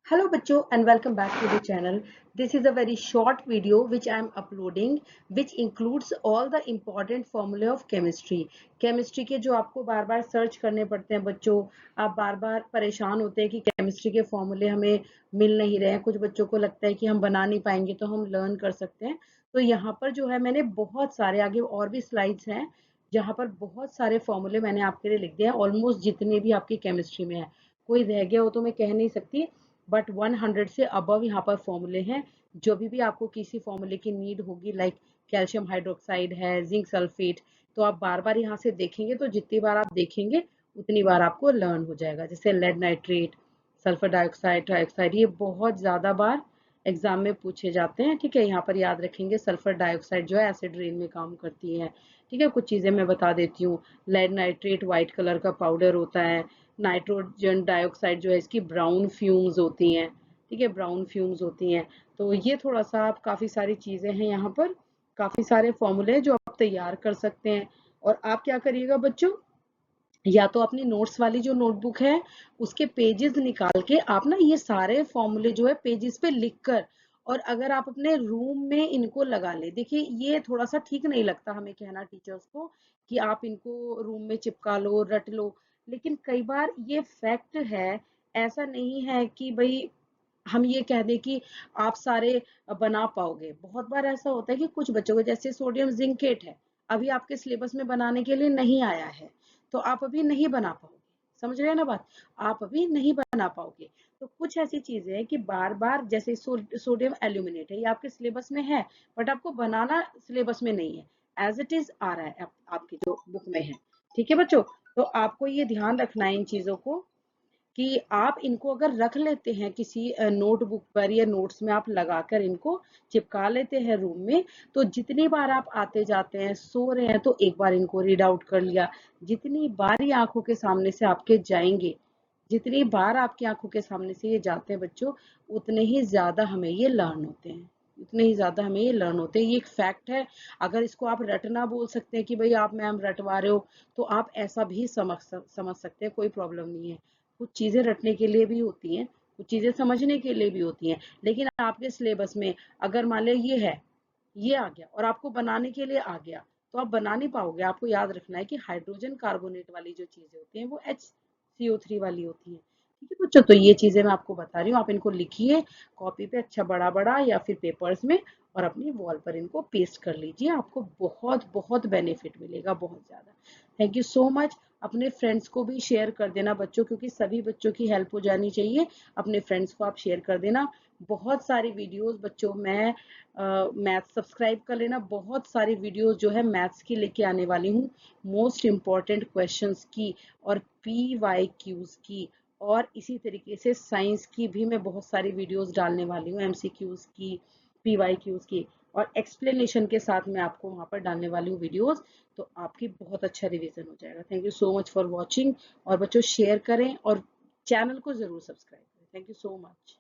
Hello बच्चों and welcome back to the channel. This is a very short video which I am uploading which includes all the important formula of chemistry. Chemistry के जो आपको बार बार search करने पड़ते हैं बच्चों, आप बार बार परेशान होते हैं कि chemistry के फॉर्मूले हमें मिल नहीं रहे हैं, कुछ बच्चों को लगता है कि हम बना नहीं पाएंगे तो हम लर्न कर सकते हैं। तो यहाँ पर जो है मैंने बहुत सारे आगे और भी स्लाइड्स हैं जहाँ पर बहुत सारे फॉर्मूले मैंने आपके लिए लिख दिए हैं, ऑलमोस्ट जितने भी आपकी केमिस्ट्री में है। कोई रह गया हो तो मैं कह नहीं सकती, बट 100 से अबव यहाँ पर फॉर्मूले हैं। जो भी आपको किसी फॉर्मूले की नीड होगी, लाइक कैल्शियम हाइड्रोक्साइड है, जिंक सल्फेट, तो आप बार बार यहाँ से देखेंगे, तो जितनी बार आप देखेंगे उतनी बार आपको लर्न हो जाएगा। जैसे lead nitrate, sulphur dioxide, trioxide, ये बहुत ज्यादा बार एग्जाम में पूछे जाते हैं। ठीक है, यहाँ पर याद रखेंगे सल्फर डाइऑक्साइड जो है एसिड रेन में काम करती है। ठीक है, कुछ चीजें मैं बता देती हूँ। लेड नाइट्रेट व्हाइट कलर का पाउडर होता है। नाइट्रोजन डाइऑक्साइड जो है इसकी ब्राउन फ्यूम्स होती हैं। ठीक है, ब्राउन फ्यूम्स होती हैं। तो ये थोड़ा सा आप काफी सारी चीजें हैं, यहाँ पर काफी सारे फॉर्मूले जो आप तैयार कर सकते हैं। और आप क्या करिएगा बच्चों, या तो अपनी नोट्स वाली जो नोटबुक है उसके पेजेस निकाल के आप ना ये सारे फॉर्मूले जो है पेजेस पे लिख कर, और अगर आप अपने रूम में इनको लगा ले। देखिए ये थोड़ा सा ठीक नहीं लगता हमें कहना टीचर्स को कि आप इनको रूम में चिपका लो, रट लो, लेकिन कई बार ये फैक्ट है। ऐसा नहीं है कि भाई हम ये कह दें कि आप सारे बना पाओगे। बहुत बार ऐसा होता है कि कुछ बच्चों को, जैसे सोडियम जिंकेट है, अभी आपके सिलेबस में बनाने के लिए नहीं आया है, तो आप अभी नहीं बना पाओगे। समझ रहे हैं ना बात, आप अभी नहीं बना पाओगे। तो कुछ ऐसी चीजें हैं कि बार बार, जैसे सोडियम एल्यूमिनेट है, ये आपके सिलेबस में है बट आपको बनाना सिलेबस में नहीं है, एज इट इज आ रहा है आपकी जो बुक में है। ठीक है बच्चों, तो आपको ये ध्यान रखना है इन चीजों को कि आप इनको अगर रख लेते हैं किसी नोटबुक पर या नोट्स में, आप लगाकर इनको चिपका लेते हैं रूम में, तो जितनी बार आप आते जाते हैं, सो रहे हैं, तो एक बार इनको रीड आउट कर लिया। जितनी बार ये आंखों के सामने से आपके जाएंगे, जितनी बार आपकी आंखों के सामने से ये जाते हैं बच्चों, उतने ही ज्यादा हमें ये लर्न होते हैं, उतने ही ज्यादा हमें ये लर्न होते हैं। ये एक फैक्ट है। अगर इसको आप रटना बोल सकते हैं कि भाई आप मैम रटवा रहे हो, तो आप ऐसा भी समझ सकते हैं, कोई प्रॉब्लम नहीं है। कुछ चीजें रटने के लिए भी होती हैं, कुछ चीजें समझने के लिए भी होती हैं, लेकिन आपके सिलेबस में अगर मान लो ये है, ये आ गया और आपको बनाने के लिए आ गया, तो आप बना नहीं पाओगे। आपको याद रखना है कि हाइड्रोजन कार्बोनेट वाली जो चीजें होती हैं वो HCO3 वाली होती है। ठीक है बच्चों, तो ये चीजें मैं आपको बता रही हूँ, आप इनको लिखिए कॉपी पे अच्छा बड़ा बड़ा या फिर पेपर्स में, और अपनी वॉल पर इनको पेस्ट कर लीजिए। आपको बहुत बहुत बेनिफिट मिलेगा, बहुत ज्यादा। Thank you so much. अपने फ्रेंड्स को भी शेयर कर देना बच्चों, क्योंकि सभी बच्चों की हेल्प हो जानी चाहिए। अपने फ्रेंड्स को आप शेयर कर देना। बहुत सारी वीडियोस बच्चों, मैं मैथ सब्सक्राइब कर लेना, बहुत सारी वीडियोस जो है मैथ्स की लेके आने वाली हूँ, मोस्ट इम्पॉर्टेंट क्वेश्चंस की और PYQs की, और इसी तरीके से साइंस की भी मैं बहुत सारी वीडियोस डालने वाली हूँ, MCQs की, PYQs की, और एक्सप्लेनेशन के साथ मैं आपको वहां पर डालने वाली हूँ वीडियोस। तो आपकी बहुत अच्छा रिवीजन हो जाएगा। Thank you so much for watching. और बच्चों शेयर करें और चैनल को जरूर सब्सक्राइब करें। Thank you so much.